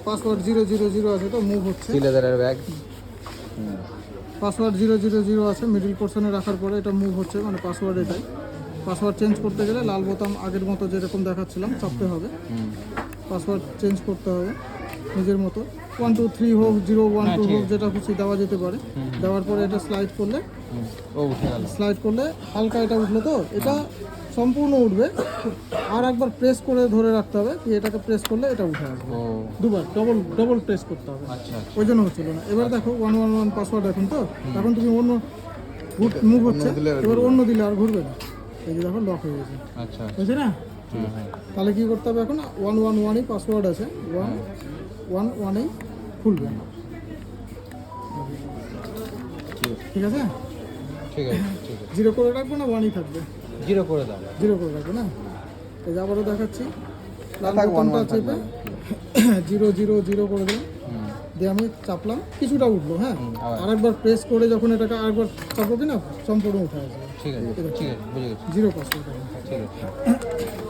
Password 000 আছে, তো move হচ্ছে। লেদারের ব্যাগ। পাসওয়ার্ড 000 আছে, মিডল পোর্শনে রাখার পরে এটা মুভ হচ্ছে, মানে পাসওয়ার্ড এটাই। পাসওয়ার্ড চেঞ্জ করতে গেলে লাল বোতাম আগের মতো যেরকম দেখাচ্ছিলাম চাপতে হবে। পাসওয়ার্ড চেঞ্জ করতে হবে নিজের মতো। 1 2 3 হোক, 0 1 2 হোক, যেটা খুশি দেওয়া যেতে পারে। দেওয়ার পরে এটা স্লাইড করলে, স্লাইড করলে হালকা এটা উঠলো, তো এটা সম্পূর্ণ উঠবে। আর একবার প্রেস করে ধরে রাখতে হবে, কি এটাকে প্রেস করলে এটা উঠে আসবে। দুবার ডবল প্রেস করতে হবে, ওই জন্য হচ্ছিল না। এবার দেখো 111 পাসওয়ার্ড এখন, তো এখন তুমি অন্য মুভ হচ্ছে, এবার অন্য দিলে আর ঘুরবে না। এই যে দেখো লক হয়ে গেছে, বুঝছে না? তাহলে কি করতে হবে, এখন 111ই পাসওয়ার্ড আছে, 111ই খুলবে। ঠিক আছে, জিরো করে রাখবো না 1ই থাকবে? জিরো করে দাও। জিরো করে রাখবো না। এই যে আবারও দেখাচ্ছি, লাল বোতামটা চেপে 000 করে দিলাম, দিয়ে আমি চাপলাম, কিছুটা উঠলো। হ্যাঁ, আরেকবার প্রেস করে যখন এটাকে আরেকবার চাপবো, কি না সম্পূর্ণ উঠে আসবে। ঠিক আছে, বুঝে গেছি। 0 পাসওয়ার্ড। ঠিক আছে।